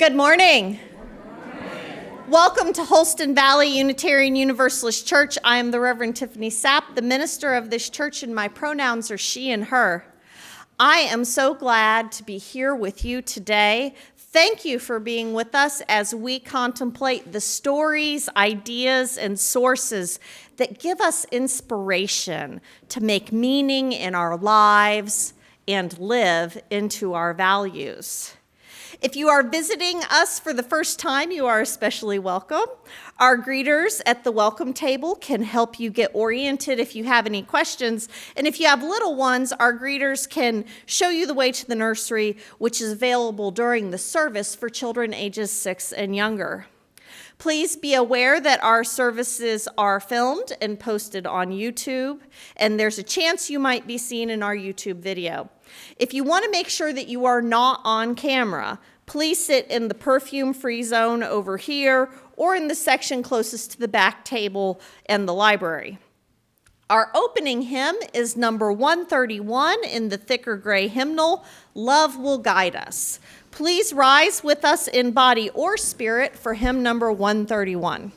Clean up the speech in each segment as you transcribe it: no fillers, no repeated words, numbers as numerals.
Good morning. Welcome to Holston Valley Unitarian Universalist Church. I am the Reverend Tiffany Sapp, the minister of this church, and my pronouns are she and her. I am so glad to be here with you today. Thank you for being with us as we contemplate the stories, ideas, and sources that give us inspiration to make meaning in our lives and live into our values. If you are visiting us for the first time, you are especially welcome. Our greeters at the welcome table can help you get oriented if you have any questions. And if you have little ones, our greeters can show you the way to the nursery, which is available during the service for children ages 6 and younger. Please be aware that our services are filmed and posted on YouTube, and there's a chance you might be seen in our YouTube video. If you want to make sure that you are not on camera, please sit in the perfume-free zone over here or in the section closest to the back table and the library. Our opening hymn is number 131 in the thicker gray hymnal, Love Will Guide Us. Please rise with us in body or spirit for hymn number 131.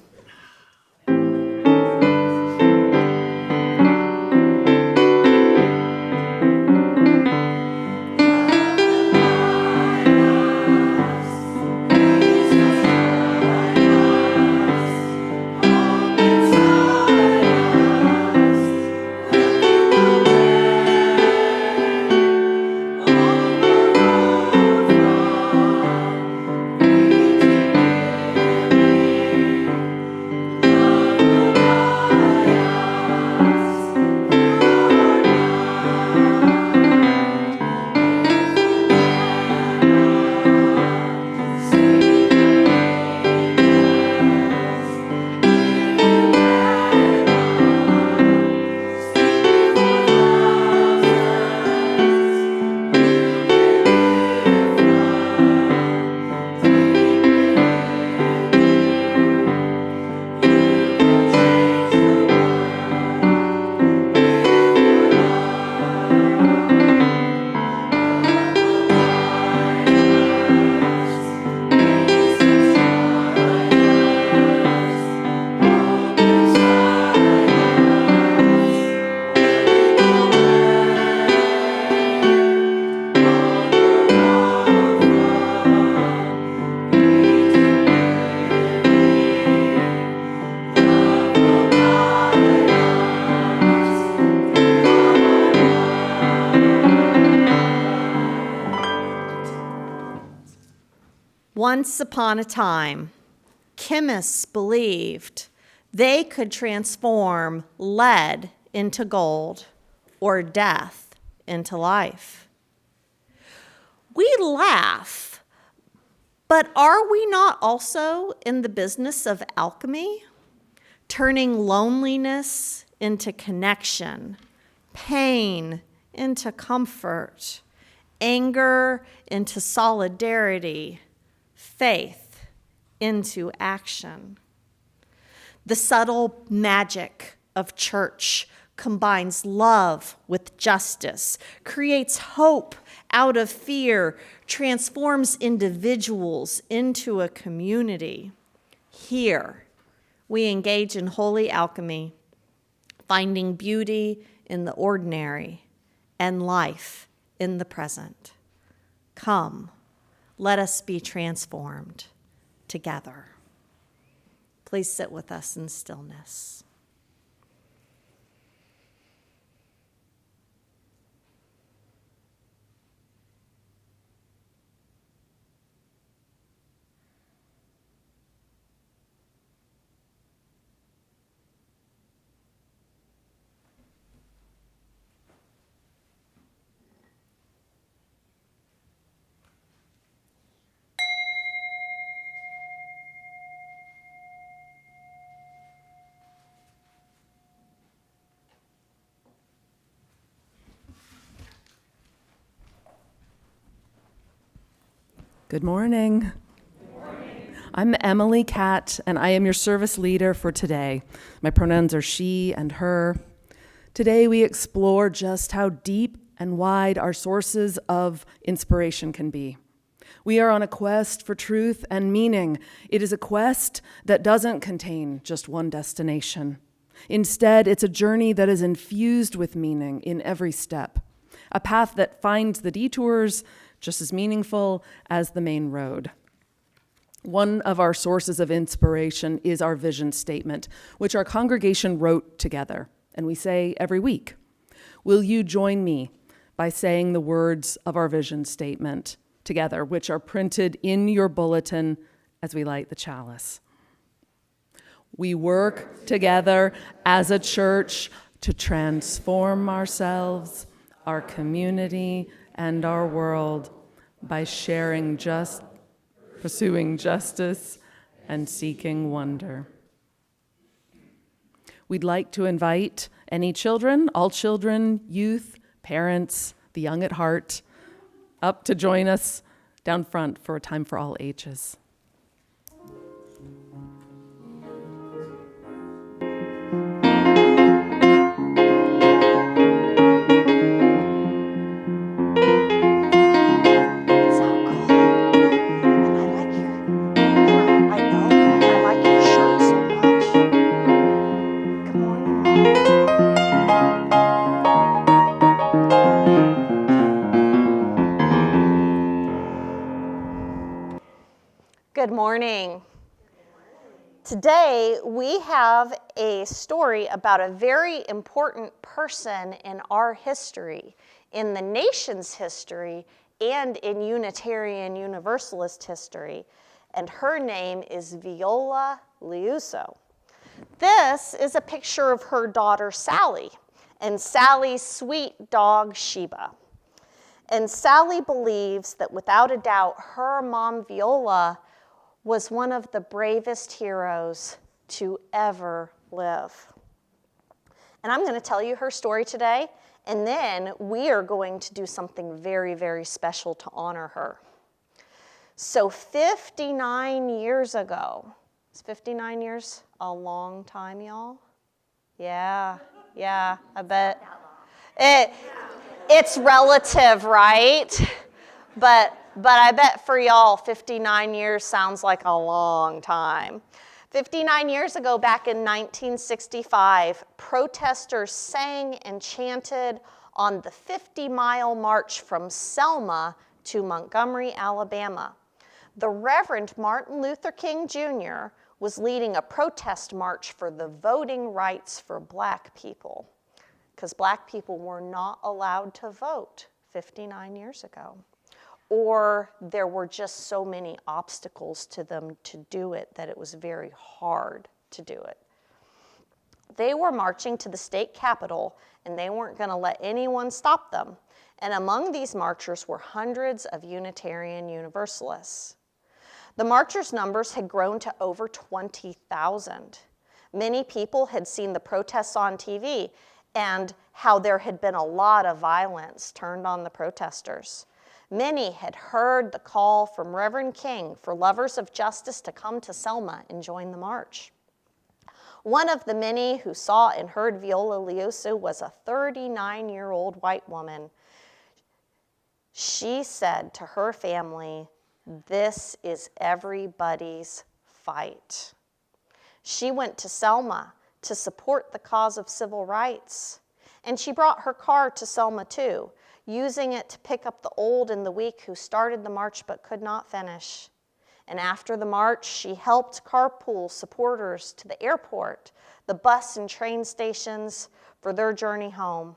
Once upon a time, chemists believed they could transform lead into gold or death into life. We laugh, but are we not also in the business of alchemy, turning loneliness into connection, pain into comfort, anger into solidarity, faith into action? The subtle magic of church combines love with justice, creates hope out of fear, transforms individuals into a community. Here, we engage in holy alchemy, finding beauty in the ordinary and life in the present. Come, let us be transformed together. Please sit with us in stillness. Good morning. Good morning. I'm Emily Catt, and I am your service leader for today. My pronouns are she and her. Today we explore just how deep and wide our sources of inspiration can be. We are on a quest for truth and meaning. It is a quest that doesn't contain just one destination. Instead, it's a journey that is infused with meaning in every step, a path that finds the detours just as meaningful as the main road. One of our sources of inspiration is our vision statement, which our congregation wrote together, and we say every week. Will you join me by saying the words of our vision statement together, which are printed in your bulletin as we light the chalice? We work together as a church to transform ourselves, our community, and our world by pursuing justice and seeking wonder. We'd like to invite any children, all children, youth, parents, the young at heart, up to join us down front for a time for all ages. Good morning. Today we have a story about a very important person in our history, in the nation's history, and in Unitarian Universalist history, and her name is Viola Liuzzo. This is a picture of her daughter Sally and Sally's sweet dog Sheba. And Sally believes that without a doubt her mom Viola was one of the bravest heroes to ever live. And I'm going to tell you her story today, and then we are going to do something very, very special to honor her. So 59 years ago, is 59 years a long time, y'all? Yeah, I bet. It's relative, right? But I bet for y'all, 59 years sounds like a long time. 59 years ago, back in 1965, protesters sang and chanted on the 50-mile march from Selma to Montgomery, Alabama. The Reverend Martin Luther King Jr. was leading a protest march for the voting rights for black people, because black people were not allowed to vote 59 years ago. Or there were just so many obstacles to them to do it that it was very hard to do it. They were marching to the state capitol, and they weren't going to let anyone stop them. And among these marchers were hundreds of Unitarian Universalists. The marchers' numbers had grown to over 20,000. Many people had seen the protests on TV and how there had been a lot of violence turned on the protesters. Many had heard the call from Reverend King for lovers of justice to come to Selma and join the march. One of the many who saw and heard Viola Liuzzo was a 39-year-old white woman. She said to her family, "This is everybody's fight." She went to Selma to support the cause of civil rights, and she brought her car to Selma too, using it to pick up the old and the weak who started the march but could not finish. And after the march, she helped carpool supporters to the airport, the bus and train stations for their journey home.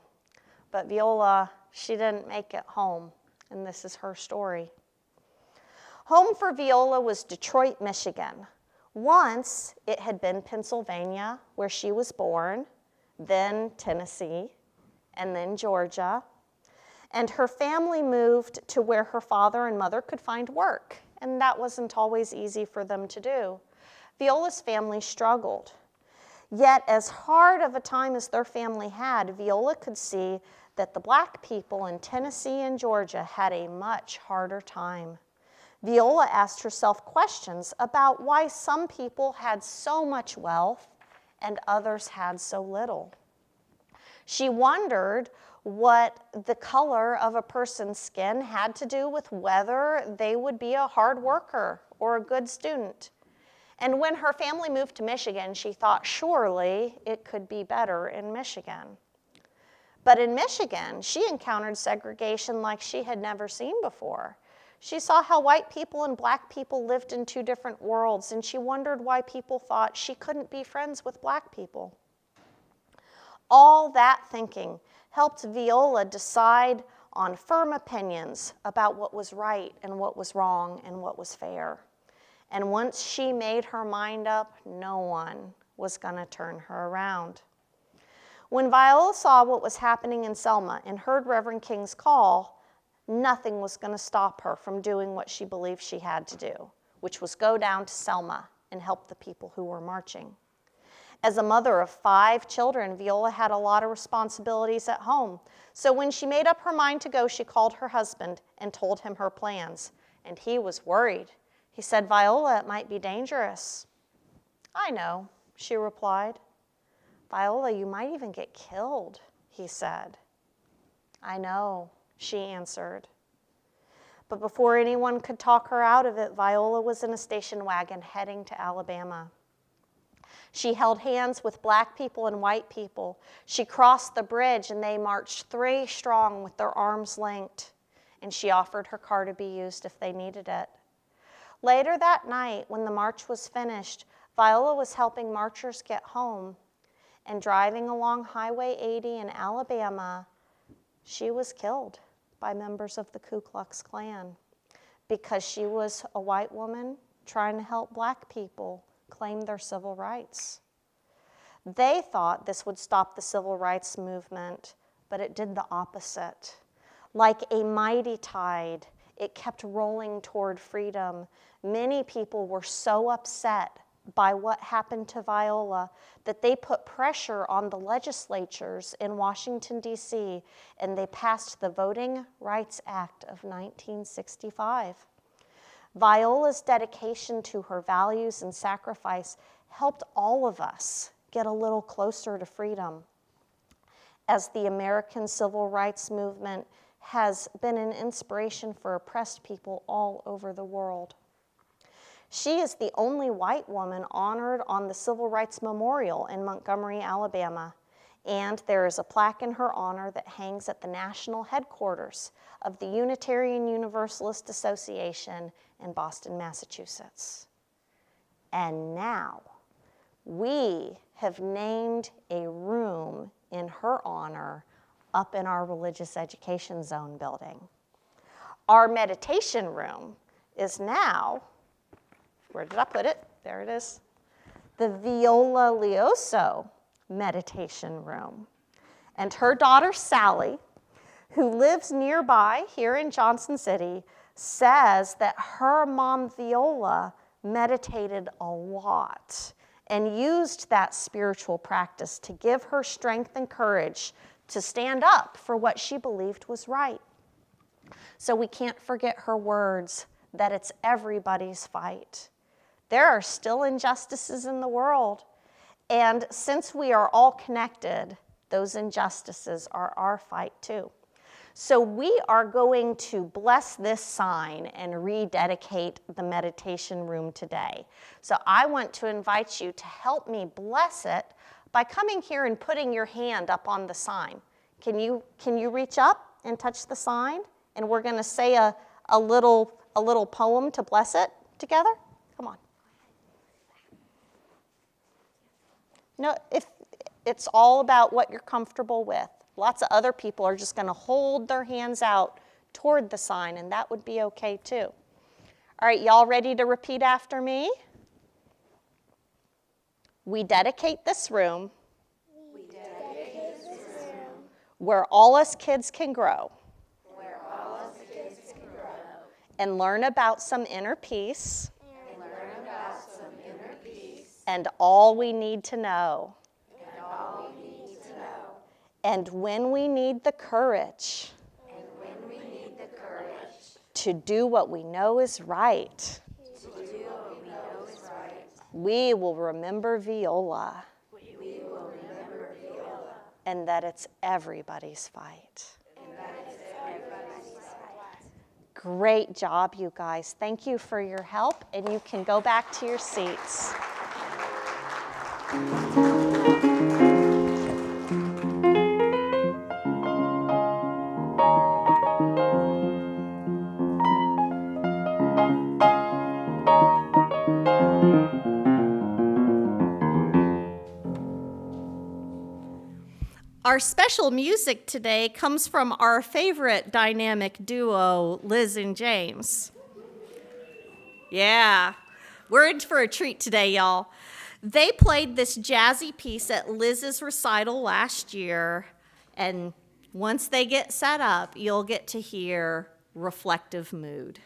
But Viola, she didn't make it home, and this is her story. Home for Viola was Detroit, Michigan. Once it had been Pennsylvania, where she was born, then Tennessee, and then Georgia. And her family moved to where her father and mother could find work, and that wasn't always easy for them to do. Viola's family struggled. Yet, as hard of a time as their family had, Viola could see that the black people in Tennessee and Georgia had a much harder time. Viola asked herself questions about why some people had so much wealth and others had so little. She wondered what the color of a person's skin had to do with whether they would be a hard worker or a good student. And when her family moved to Michigan, she thought surely it could be better in Michigan. But in Michigan, she encountered segregation like she had never seen before. She saw how white people and black people lived in two different worlds, and she wondered why people thought she couldn't be friends with black people. All that thinking helped Viola decide on firm opinions about what was right and what was wrong and what was fair. And once she made her mind up, no one was going to turn her around. When Viola saw what was happening in Selma and heard Reverend King's call, nothing was going to stop her from doing what she believed she had to do, which was go down to Selma and help the people who were marching. As a mother of 5 children, Viola had a lot of responsibilities at home. So when she made up her mind to go, she called her husband and told him her plans. And he was worried. He said, "Viola, it might be dangerous." "I know," she replied. "Viola, you might even get killed," he said. "I know," she answered. But before anyone could talk her out of it, Viola was in a station wagon heading to Alabama. She held hands with black people and white people. She crossed the bridge and they marched 3 strong with their arms linked. And she offered her car to be used if they needed it. Later that night, when the march was finished, Viola was helping marchers get home. And driving along Highway 80 in Alabama, she was killed by members of the Ku Klux Klan because she was a white woman trying to help black people claim their civil rights. They thought this would stop the civil rights movement, but it did the opposite. Like a mighty tide, it kept rolling toward freedom. Many people were so upset by what happened to Viola that they put pressure on the legislatures in Washington, D.C., and they passed the Voting Rights Act of 1965. Viola's dedication to her values and sacrifice helped all of us get a little closer to freedom, as the American civil rights movement has been an inspiration for oppressed people all over the world. She is the only white woman honored on the Civil Rights Memorial in Montgomery, Alabama, and there is a plaque in her honor that hangs at the national headquarters of the Unitarian Universalist Association in Boston, Massachusetts. And now, we have named a room in her honor up in our Religious Education Zone building. Our meditation room is now, where did I put it? There it is. The Viola Lioso meditation room. And her daughter, Sally, who lives nearby here in Johnson City, says that her mom, Viola, meditated a lot and used that spiritual practice to give her strength and courage to stand up for what she believed was right. So we can't forget her words that it's everybody's fight. There are still injustices in the world, and since we are all connected, those injustices are our fight too. So we are going to bless this sign and rededicate the meditation room today. So I want to invite you to help me bless it by coming here and putting your hand up on the sign. Can you reach up and touch the sign? And we're going to say a little poem to bless it together. Come on. No, if it's all about what you're comfortable with. Lots of other people are just going to hold their hands out toward the sign, and that would be okay too. All right, y'all ready to repeat after me? We dedicate this room, where all us kids can grow, and learn about some inner peace, and all we need to know. And when we need the courage, to do what we know is right, we will remember Viola. and that it's everybody's fight. Great job, you guys. Thank you for your help, and you can go back to your seats. Our special music today comes from our favorite dynamic duo, Liz and James. Yeah, we're in for a treat today, y'all. They played this jazzy piece at Liz's recital last year, and once they get set up, you'll get to hear Reflective Mood.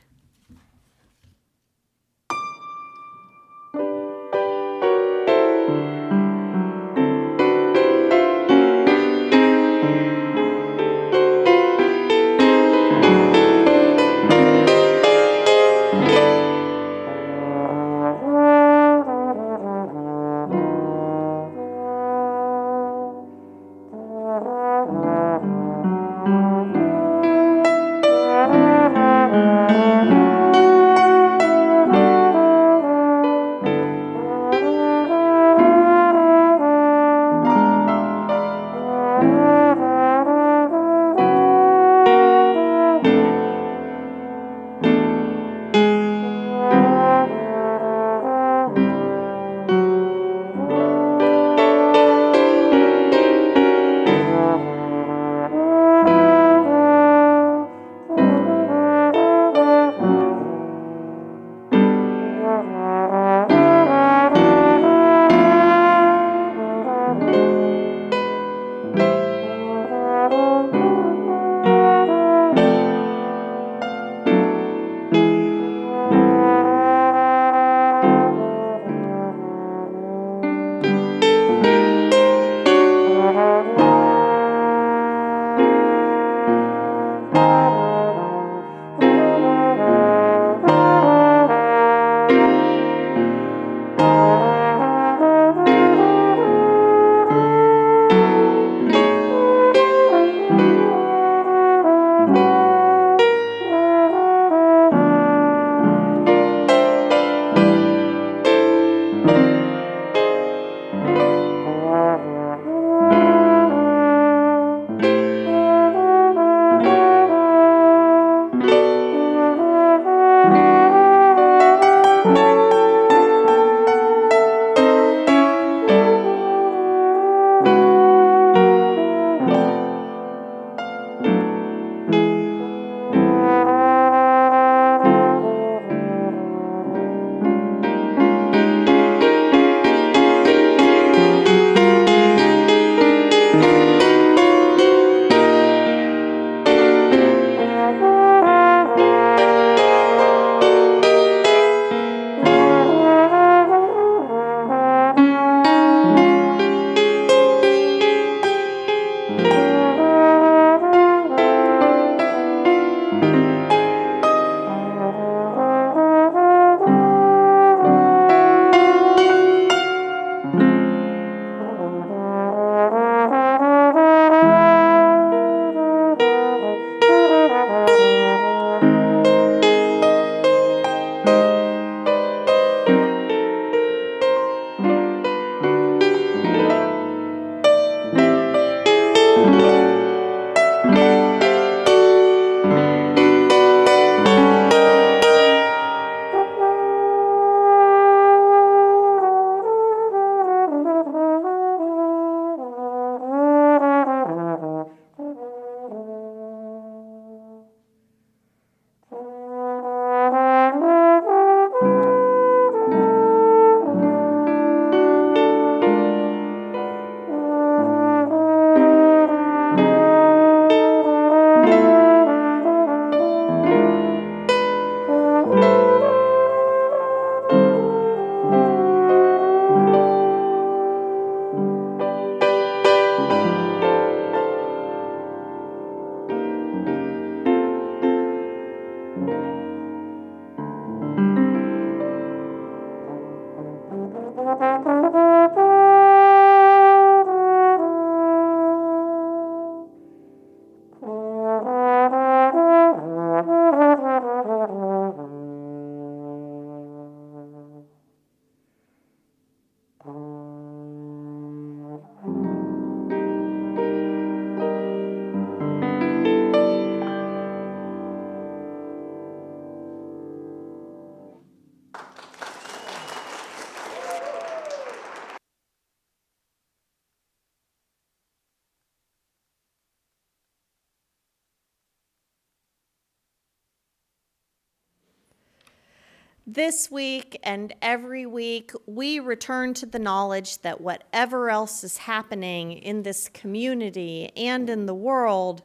This week and every week, we return to the knowledge that whatever else is happening in this community and in the world,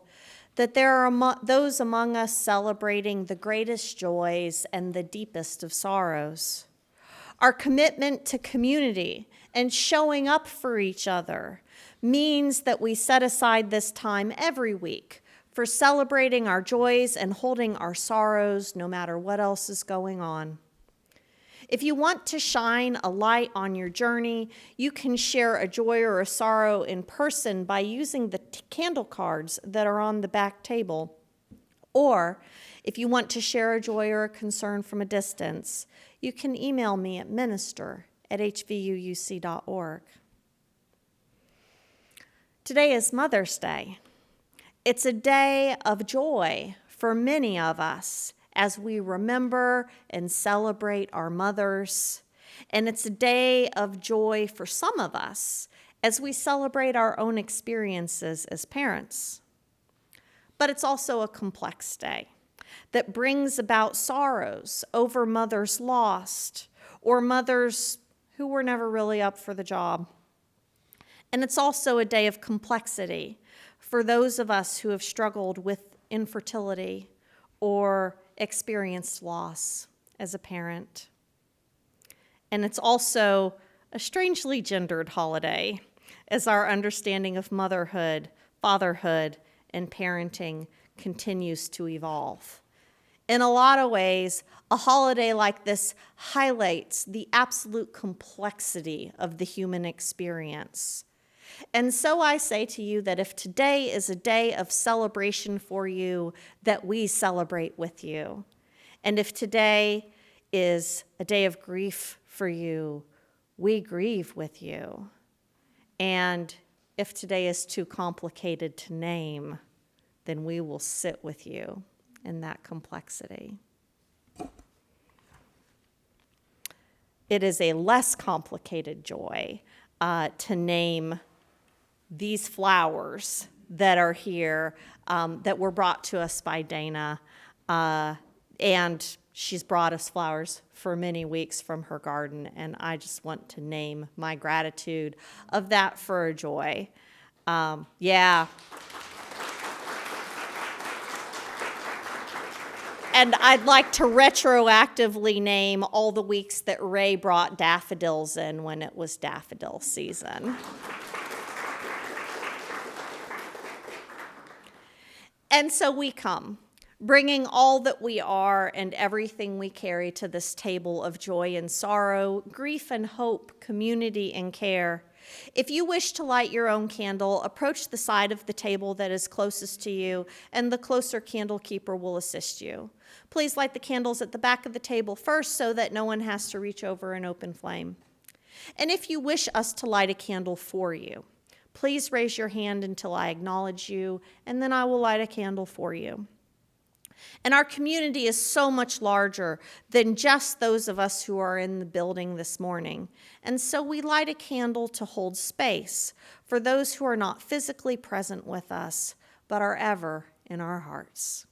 that there are those among us celebrating the greatest joys and the deepest of sorrows. Our commitment to community and showing up for each other means that we set aside this time every week for celebrating our joys and holding our sorrows no matter what else is going on. If you want to shine a light on your journey, you can share a joy or a sorrow in person by using the candle cards that are on the back table. Or, if you want to share a joy or a concern from a distance, you can email me at minister@hvuuc.org. Today is Mother's Day. It's a day of joy for many of us as we remember and celebrate our mothers. And it's a day of joy for some of us as we celebrate our own experiences as parents. But it's also a complex day that brings about sorrows over mothers lost or mothers who were never really up for the job. And it's also a day of complexity for those of us who have struggled with infertility or experienced loss as a parent. And it's also a strangely gendered holiday as our understanding of motherhood, fatherhood, and parenting continues to evolve. In a lot of ways, a holiday like this highlights the absolute complexity of the human experience. And so I say to you that if today is a day of celebration for you, that we celebrate with you. And if today is a day of grief for you, we grieve with you. And if today is too complicated to name, then we will sit with you in that complexity. It is a less complicated joy to name these flowers that are here that were brought to us by Dana. And she's brought us flowers for many weeks from her garden. And I just want to name my gratitude of that for a joy. Yeah. And I'd like to retroactively name all the weeks that Ray brought daffodils in when it was daffodil season. And so we come, bringing all that we are and everything we carry to this table of joy and sorrow, grief and hope, community and care. If you wish to light your own candle, approach the side of the table that is closest to you, and the closer candle keeper will assist you. Please light the candles at the back of the table first so that no one has to reach over an open flame. And if you wish us to light a candle for you, please raise your hand until I acknowledge you, and then I will light a candle for you. And our community is so much larger than just those of us who are in the building this morning. And so we light a candle to hold space for those who are not physically present with us, but are ever in our hearts.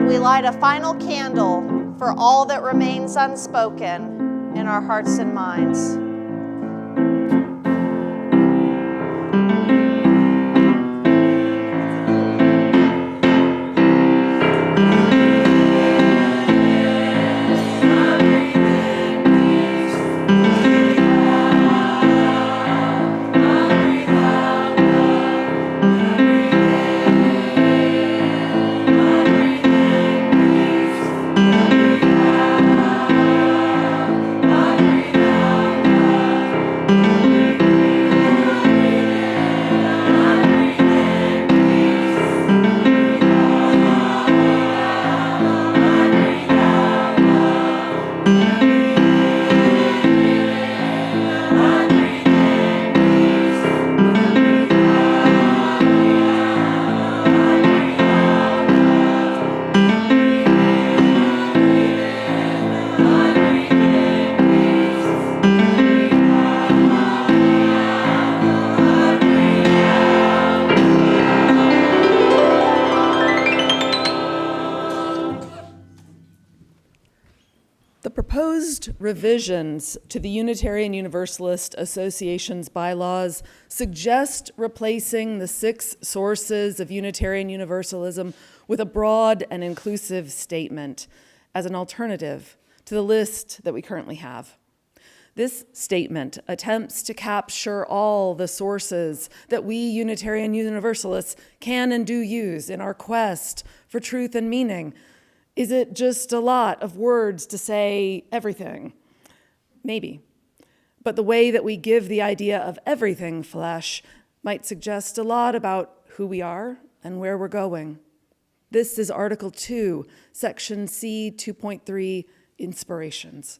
we light a final candle for all that remains unspoken in our hearts and minds. The proposed revisions to the Unitarian Universalist Association's bylaws suggest replacing the 6 sources of Unitarian Universalism with a broad and inclusive statement as an alternative to the list that we currently have. This statement attempts to capture all the sources that we Unitarian Universalists can and do use in our quest for truth and meaning. Is it just a lot of words to say everything? Maybe. But the way that we give the idea of everything flesh might suggest a lot about who we are and where we're going. This is Article 2, Section C 2.3, Inspirations.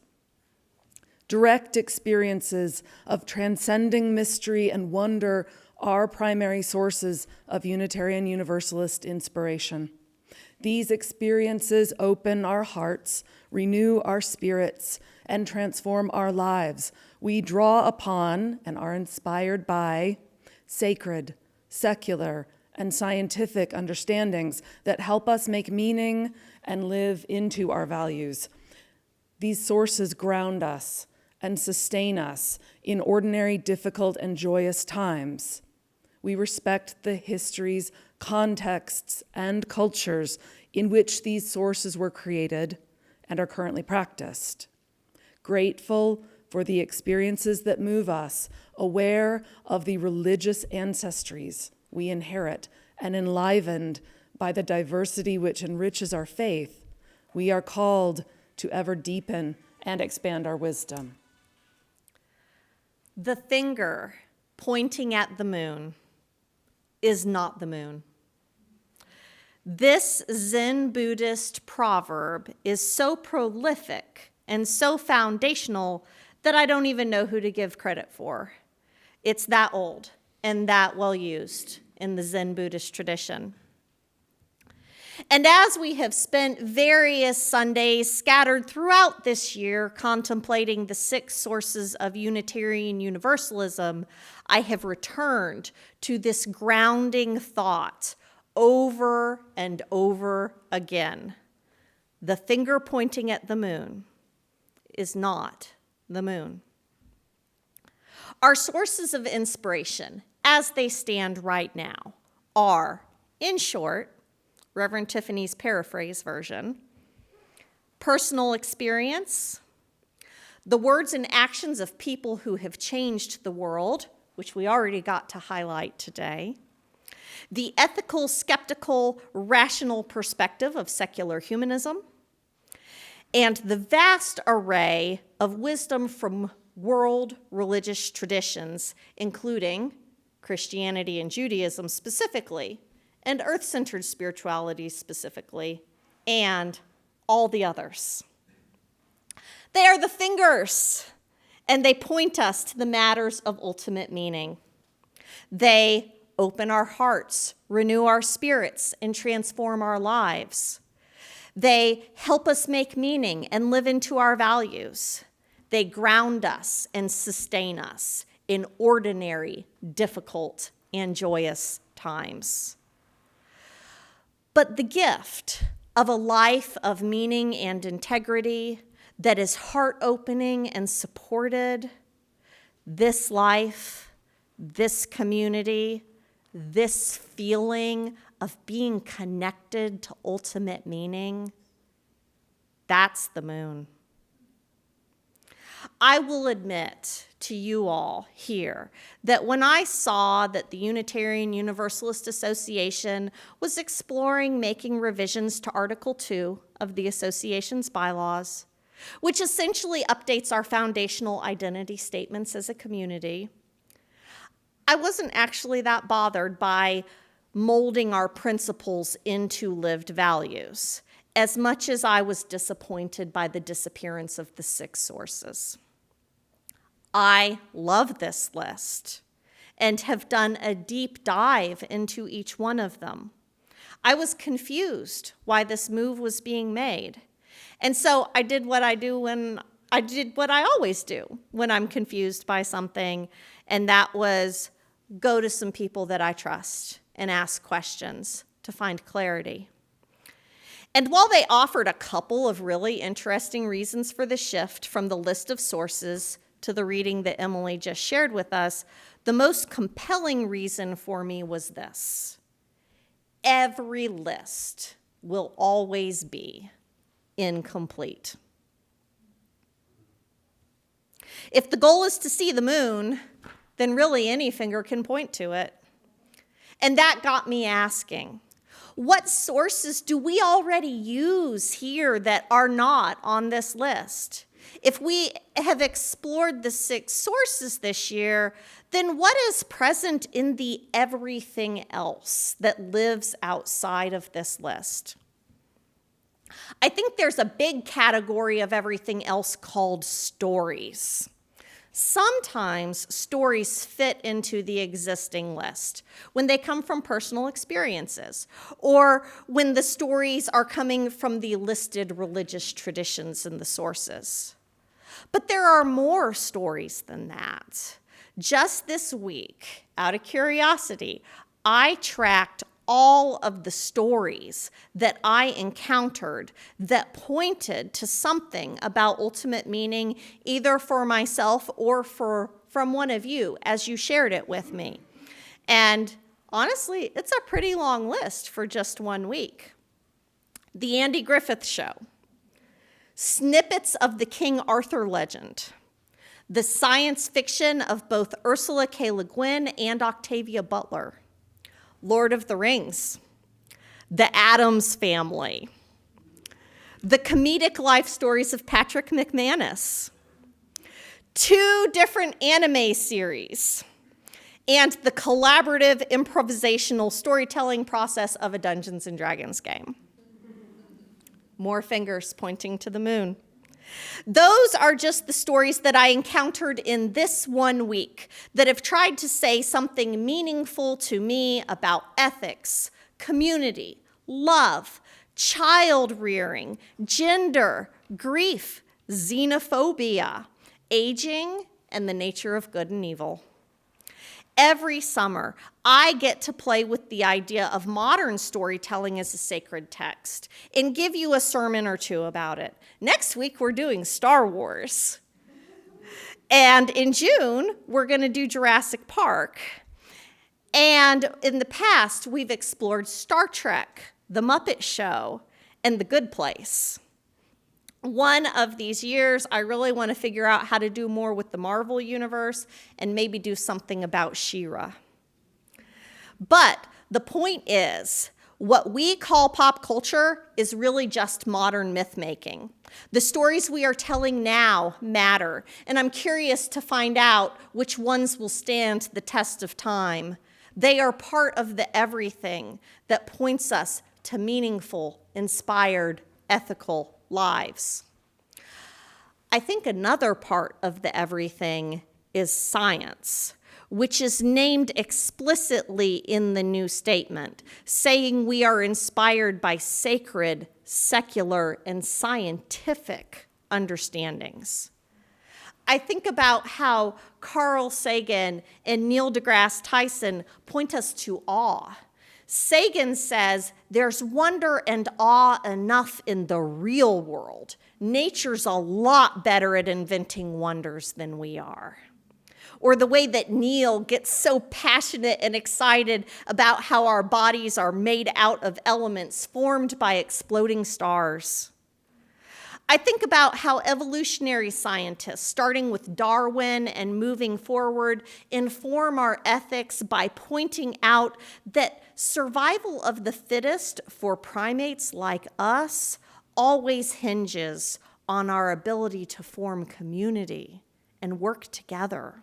Direct experiences of transcending mystery and wonder are primary sources of Unitarian Universalist inspiration. These experiences open our hearts, renew our spirits, and transform our lives. We draw upon and are inspired by sacred, secular, and scientific understandings that help us make meaning and live into our values. These sources ground us and sustain us in ordinary, difficult, and joyous times. We respect the histories, contexts, and cultures in which these sources were created and are currently practiced. Grateful for the experiences that move us, aware of the religious ancestries we inherit, and enlivened by the diversity which enriches our faith, we are called to ever deepen and expand our wisdom. The finger pointing at the moon is not the moon. This Zen Buddhist proverb is so prolific and so foundational that I don't even know who to give credit for. It's that old and that well used in the Zen Buddhist tradition. And as we have spent various Sundays scattered throughout this year contemplating the 6 sources of Unitarian Universalism, I have returned to this grounding thought over and over again. The finger pointing at the moon is not the moon. Our sources of inspiration, as they stand right now, are, in short, Reverend Tiffany's paraphrase version, personal experience, the words and actions of people who have changed the world, which we already got to highlight today, the ethical, skeptical, rational perspective of secular humanism, and the vast array of wisdom from world religious traditions, including Christianity and Judaism specifically, and earth-centered spirituality specifically, and all the others. They are the fingers, and they point us to the matters of ultimate meaning. They open our hearts, renew our spirits, and transform our lives. They help us make meaning and live into our values. They ground us and sustain us in ordinary, difficult, and joyous times. But the gift of a life of meaning and integrity that is heart-opening and supported, this life, this community, this feeling of being connected to ultimate meaning, that's the moon. I will admit to you all here that when I saw that the Unitarian Universalist Association was exploring making revisions to Article 2 of the association's bylaws, which essentially updates our foundational identity statements as a community, I wasn't actually that bothered by molding our principles into lived values, as much as I was disappointed by the disappearance of the 6 sources. I love this list and have done a deep dive into each one of them. I was confused why this move was being made. And so I did what I always do when I'm confused by something, and that was go to some people that I trust and ask questions to find clarity. And while they offered a couple of really interesting reasons for the shift from the list of sources to the reading that Emily just shared with us, the most compelling reason for me was this: every list will always be incomplete. If the goal is to see the moon, then really any finger can point to it. And that got me asking, what sources do we already use here that are not on this list? If we have explored the 6 sources this year, then what is present in the everything else that lives outside of this list? I think there's a big category of everything else called stories. Sometimes stories fit into the existing list when they come from personal experiences, or when the stories are coming from the listed religious traditions in the sources. But there are more stories than that. Just this week, out of curiosity, I tracked all of the stories that I encountered that pointed to something about ultimate meaning, either for myself or from one of you as you shared it with me. And honestly, it's a pretty long list for just 1 week. The Andy Griffith Show, snippets of the King Arthur legend, the science fiction of both Ursula K. Le Guin and Octavia Butler, Lord of the Rings, The Addams Family, the comedic life stories of Patrick McManus, 2 different anime series, and the collaborative improvisational storytelling process of a Dungeons & Dragons game. More fingers pointing to the moon. Those are just the stories that I encountered in this 1 week that have tried to say something meaningful to me about ethics, community, love, child rearing, gender, grief, xenophobia, aging, and the nature of good and evil. Every summer, I get to play with the idea of modern storytelling as a sacred text and give you a sermon or 2 about it. Next week, we're doing Star Wars. And in June, we're going to do Jurassic Park. And in the past, we've explored Star Trek, The Muppet Show, and The Good Place. One of these years, I really want to figure out how to do more with the Marvel universe and maybe do something about She-Ra. But the point is, what we call pop culture is really just modern myth-making. The stories we are telling now matter, and I'm curious to find out which ones will stand the test of time. They are part of the everything that points us to meaningful, inspired, ethical lives. I think another part of the everything is science, which is named explicitly in the new statement, saying we are inspired by sacred, secular, and scientific understandings. I think about how Carl Sagan and Neil deGrasse Tyson point us to awe, Sagan says there's wonder and awe enough in the real world. Nature's a lot better at inventing wonders than we are. Or the way that Neil gets so passionate and excited about how our bodies are made out of elements formed by exploding stars. I think about how evolutionary scientists, starting with Darwin and moving forward, inform our ethics by pointing out that survival of the fittest for primates like us always hinges on our ability to form community and work together.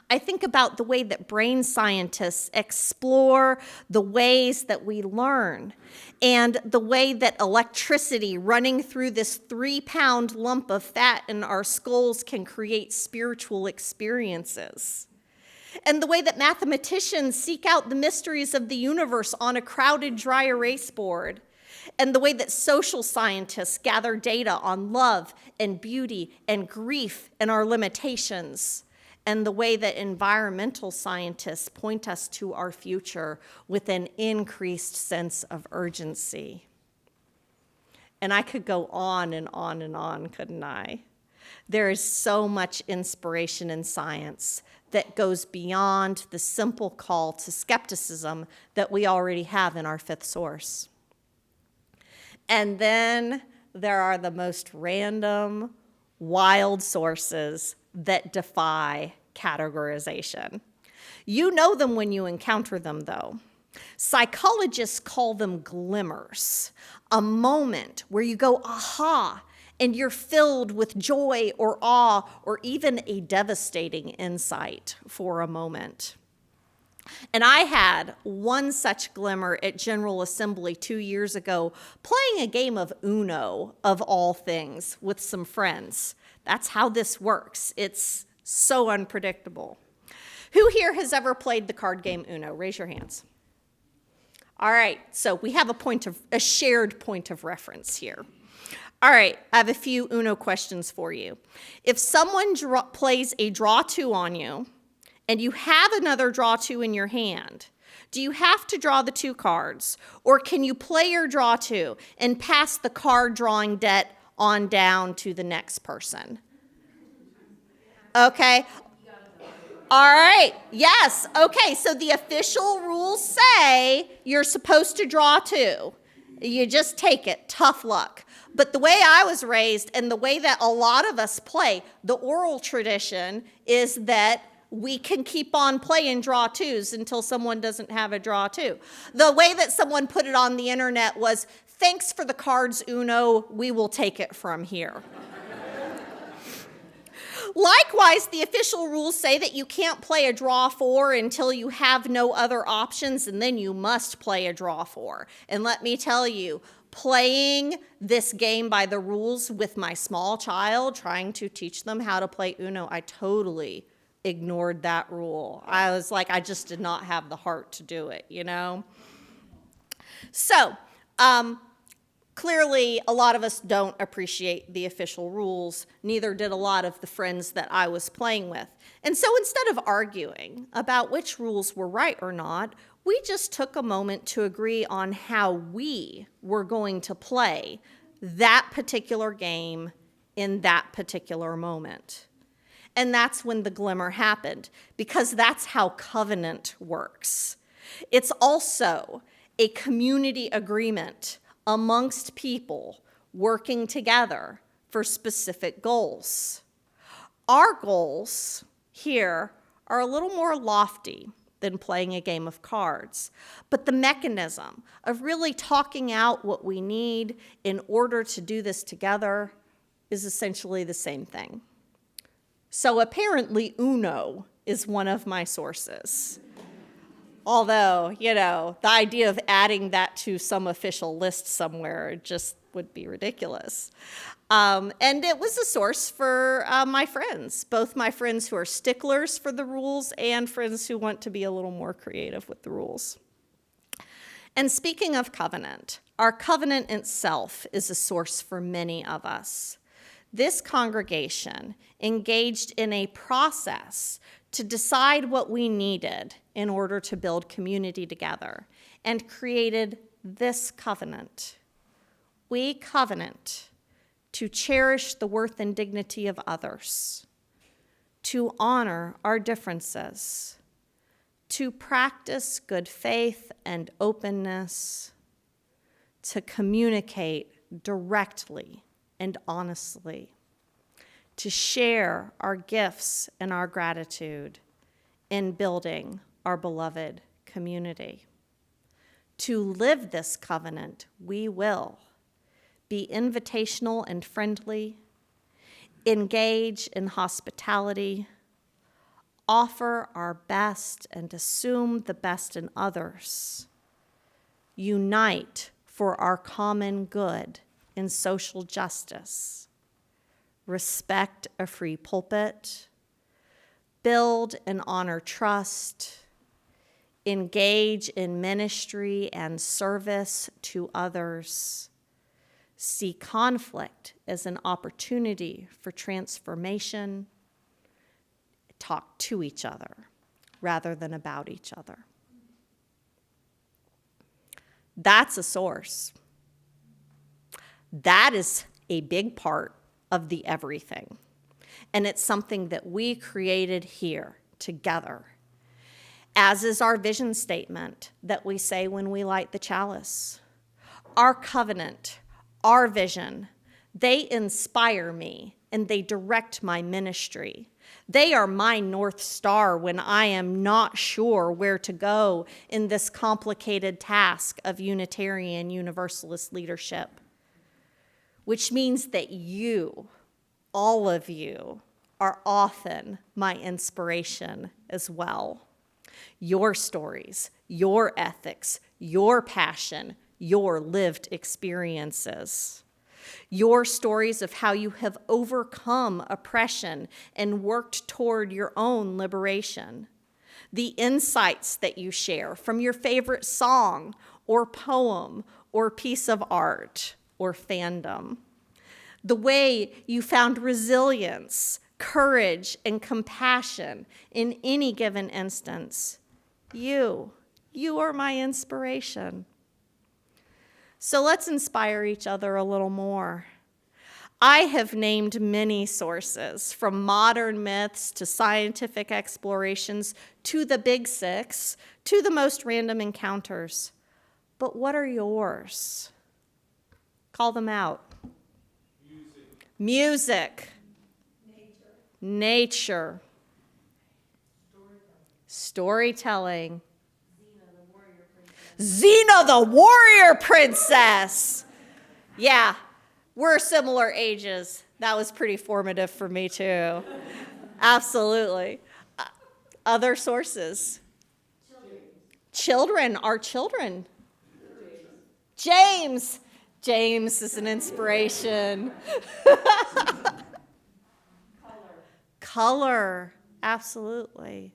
I think about the way that brain scientists explore the ways that we learn and the way that electricity running through this 3-pound lump of fat in our skulls can create spiritual experiences. And the way that mathematicians seek out the mysteries of the universe on a crowded dry erase board. And the way that social scientists gather data on love and beauty and grief and our limitations. And the way that environmental scientists point us to our future with an increased sense of urgency. And I could go on and on and on, couldn't I? There is so much inspiration in science that goes beyond the simple call to skepticism that we already have in our fifth source. And then there are the most random, wild sources that defy categorization. You know them when you encounter them, though. Psychologists call them glimmers, a moment where you go, aha, and you're filled with joy or awe or even a devastating insight for a moment. And I had one such glimmer at General Assembly 2 years ago, playing a game of Uno, of all things, with some friends. That's how this works. It's so unpredictable. Who here has ever played the card game Uno? Raise your hands. All right, so we have a shared point of reference here. All right, I have a few Uno questions for you. If someone plays a draw 2 on you, and you have another draw 2 in your hand, do you have to draw the 2 cards? Or can you play your draw 2 and pass the card drawing debt on down to the next person? Okay. All right. Yes. Okay. So the official rules say you're supposed to draw 2. You just take it. Tough luck. But the way I was raised and the way that a lot of us play, the oral tradition is that we can keep on playing draw 2s until someone doesn't have a draw 2. The way that someone put it on the internet was, thanks for the cards, Uno, we will take it from here. Likewise, the official rules say that you can't play a draw 4 until you have no other options, and then you must play a draw 4. And let me tell you, playing this game by the rules with my small child, trying to teach them how to play Uno, I totally ignored that rule. I was like, I just did not have the heart to do it, you know? So, clearly, a lot of us don't appreciate the official rules. Neither did a lot of the friends that I was playing with. And so instead of arguing about which rules were right or not, we just took a moment to agree on how we were going to play that particular game in that particular moment. And that's when the glimmer happened, because that's how covenant works. It's also a community agreement amongst people working together for specific goals. Our goals here are a little more lofty than playing a game of cards, but the mechanism of really talking out what we need in order to do this together is essentially the same thing. So apparently Uno is one of my sources. Although, you know, the idea of adding that to some official list somewhere just would be ridiculous. And it was a source for my friends, both my friends who are sticklers for the rules and friends who want to be a little more creative with the rules. And speaking of covenant, our covenant itself is a source for many of us. This congregation engaged in a process to decide what we needed in order to build community together and created this covenant. We covenant to cherish the worth and dignity of others, to honor our differences, to practice good faith and openness, to communicate directly and honestly, to share our gifts and our gratitude in building our beloved community. To live this covenant, we will be invitational and friendly, engage in hospitality, offer our best and assume the best in others, unite for our common good in social justice, respect a free pulpit, build and honor trust, engage in ministry and service to others, see conflict as an opportunity for transformation, talk to each other rather than about each other. That's a source. That is a big part of the everything. And it's something that we created here together, as is our vision statement that we say when we light the chalice. Our covenant, our vision, they inspire me and they direct my ministry. They are my North Star when I am not sure where to go in this complicated task of Unitarian Universalist leadership, which means that you, all of you, are often my inspiration as well. Your stories, your ethics, your passion, your lived experiences. Your stories of how you have overcome oppression and worked toward your own liberation. The insights that you share from your favorite song or poem or piece of art or fandom. The way you found resilience, courage, and compassion in any given instance. You are my inspiration. So let's inspire each other a little more. I have named many sources, from modern myths to scientific explorations to the big six to the most random encounters. But what are yours? Call them out. Music. Nature. Storytelling. Xena the Warrior Princess. Yeah, we're similar ages. That was pretty formative for me too. Absolutely. Other sources. Children, our children. James. James is an inspiration. Color, absolutely.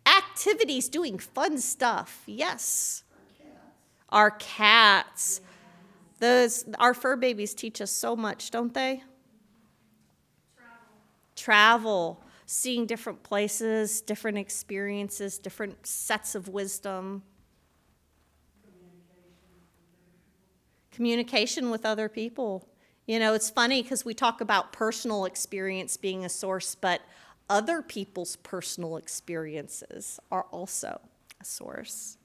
Activities, doing fun stuff, yes. Our cats. Our fur babies teach us so much, don't they? Travel, seeing different places, different experiences, different sets of wisdom. Communication with other people. You know, it's funny because we talk about personal experience being a source, but other people's personal experiences are also a source.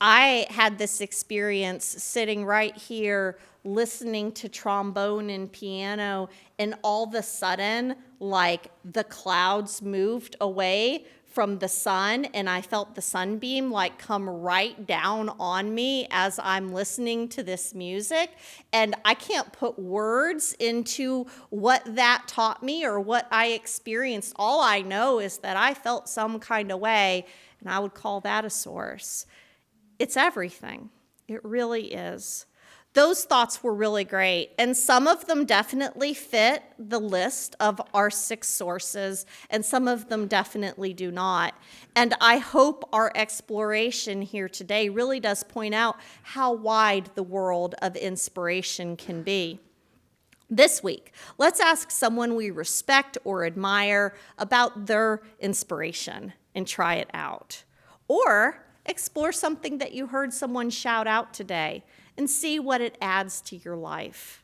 I had this experience sitting right here listening to trombone and piano, and all of a sudden, like, the clouds moved away from the sun, and I felt the sunbeam like come right down on me as I'm listening to this music. And I can't put words into what that taught me or what I experienced. All I know is that I felt some kind of way, and I would call that a source. It's everything. It really is. Those thoughts were really great, and some of them definitely fit the list of our 6 sources, and some of them definitely do not. And I hope our exploration here today really does point out how wide the world of inspiration can be. This week, let's ask someone we respect or admire about their inspiration and try it out. Or explore something that you heard someone shout out today and see what it adds to your life.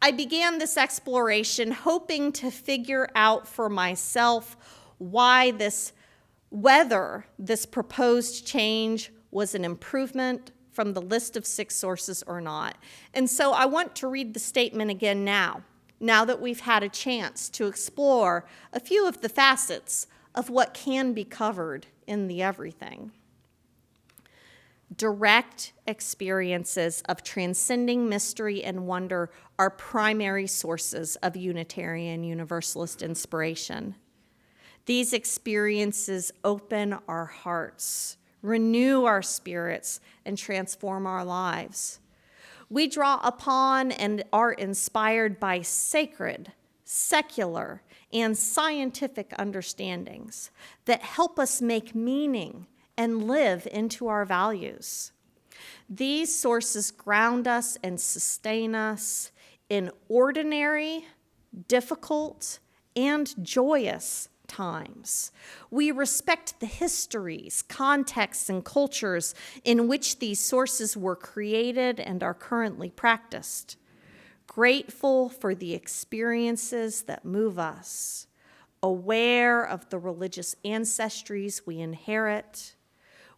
I began this exploration hoping to figure out for myself whether this proposed change was an improvement from the list of 6 sources or not. And so I want to read the statement again now that we've had a chance to explore a few of the facets of what can be covered in the everything. Direct experiences of transcending mystery and wonder are primary sources of Unitarian Universalist inspiration. These experiences open our hearts, renew our spirits, and transform our lives. We draw upon and are inspired by sacred, secular, and scientific understandings that help us make meaning and live into our values. These sources ground us and sustain us in ordinary, difficult, and joyous times. We respect the histories, contexts, and cultures in which these sources were created and are currently practiced. Grateful for the experiences that move us, aware of the religious ancestries we inherit,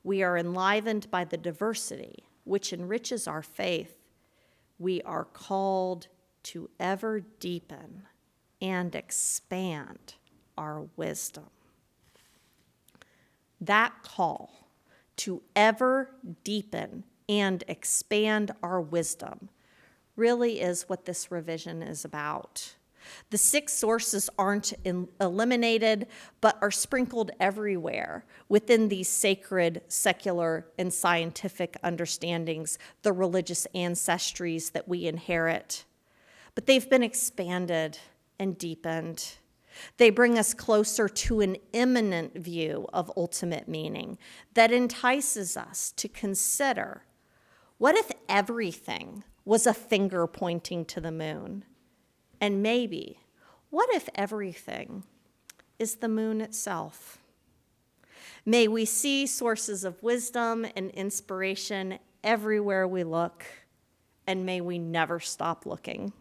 we are enlivened by the diversity which enriches our faith. We are called to ever deepen and expand our wisdom. That call to ever deepen and expand our wisdom really is what this revision is about. The 6 sources aren't eliminated, but are sprinkled everywhere within these sacred, secular, and scientific understandings, the religious ancestries that we inherit. But they've been expanded and deepened. They bring us closer to an immanent view of ultimate meaning that entices us to consider, what if everything was a finger pointing to the moon? And maybe, what if everything is the moon itself? May we see sources of wisdom and inspiration everywhere we look, and may we never stop looking.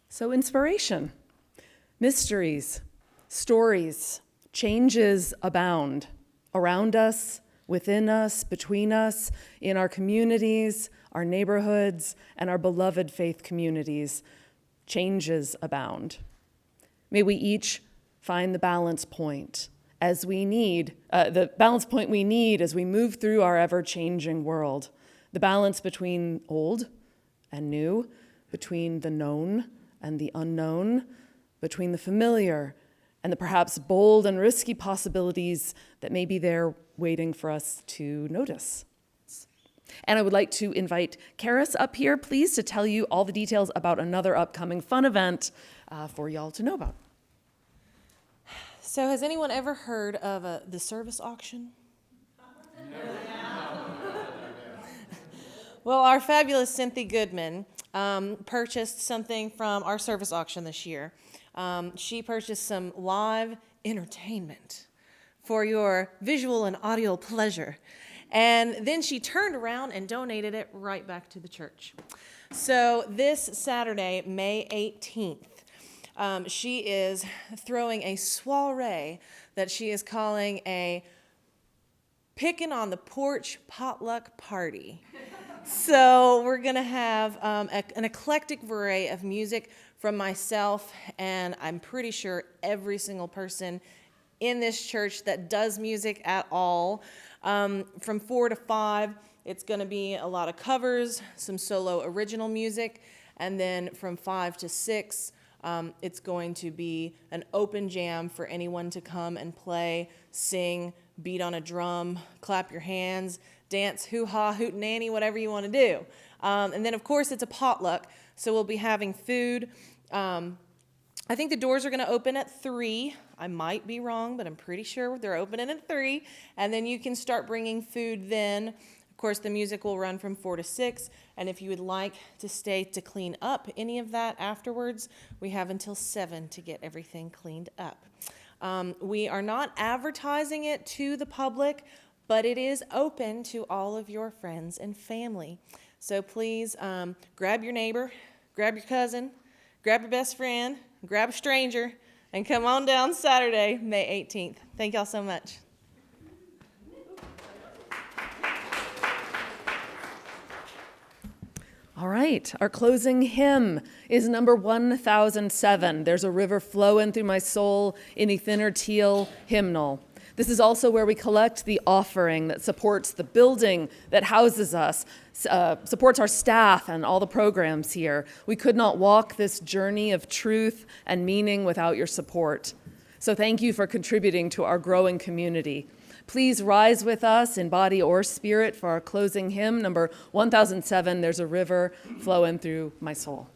So, inspiration, mysteries, stories, changes abound around us, within us, between us, in our communities, our neighborhoods, and our beloved faith communities. Changes abound. May we each find the balance point as we need, the balance point we need as we move through our ever-changing world. The balance between old and new, between the known and the unknown, between the familiar and the perhaps bold and risky possibilities that may be there waiting for us to notice. And I would like to invite Karis up here, please, to tell you all the details about another upcoming fun event for y'all to know about. So has anyone ever heard of the service auction? Well, our fabulous Cynthia Goodman purchased something from our service auction this year. She purchased some live entertainment for your visual and audio pleasure. And then she turned around and donated it right back to the church. So this Saturday, May 18th, she is throwing a soiree that she is calling a picking on the porch potluck party. So we're going to have an eclectic variety of music from myself, and I'm pretty sure every single person in this church that does music at all. From 4 to 5, it's going to be a lot of covers, some solo original music, and then from 5 to 6, it's going to be an open jam for anyone to come and play, sing, beat on a drum, clap your hands, dance, hoo-ha, hoot-nanny, whatever you want to do. And then, of course, it's a potluck, so we'll be having food. I think the doors are going to open at 3. I might be wrong, but I'm pretty sure they're opening at 3. And then you can start bringing food then. Of course, the music will run from 4 to 6, and if you would like to stay to clean up any of that afterwards, we have until 7 to get everything cleaned up. We are not advertising it to the public, but it is open to all of your friends and family. So please grab your neighbor, grab your cousin, grab your best friend, grab a stranger, and come on down Saturday, May 18th. Thank y'all so much. All right, our closing hymn is number 1007. There's a river flowing through my soul in a thinner teal hymnal. This is also where we collect the offering that supports the building that houses us, supports our staff and all the programs here. We could not walk this journey of truth and meaning without your support. So thank you for contributing to our growing community. Please rise with us in body or spirit for our closing hymn, number 1007, There's a River Flowing Through My Soul.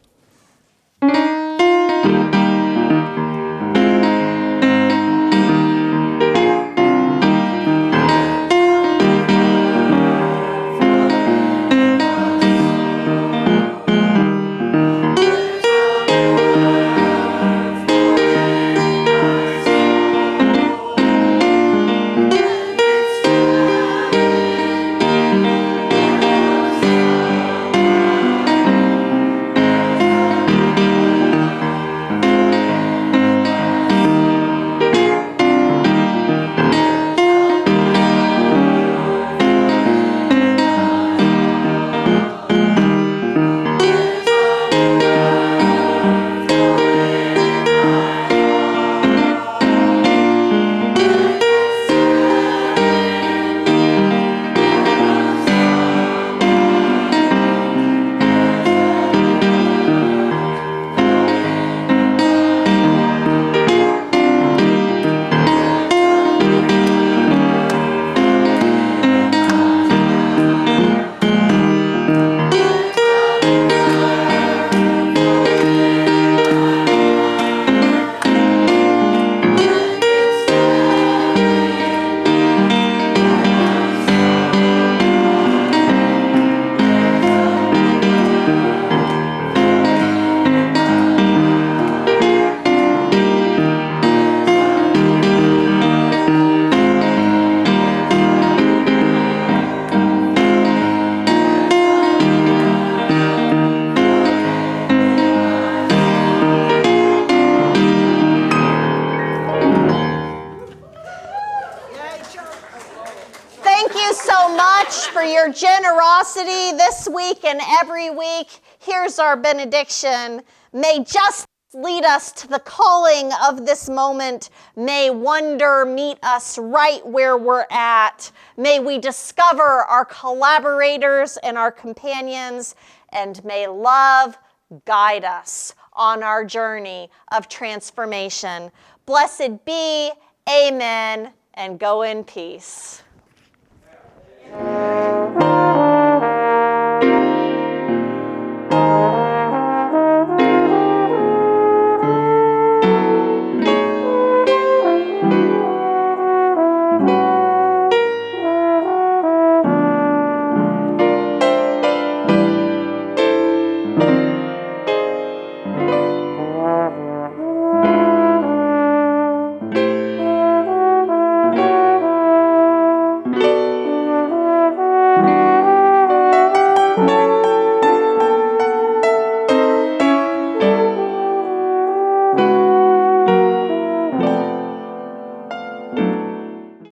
Thank you so much for your generosity this week and every week. Here's our benediction. May justice lead us to the calling of this moment. May wonder meet us right where we're at. May we discover our collaborators and our companions, and may love guide us on our journey of transformation. Blessed be, amen, and go in peace.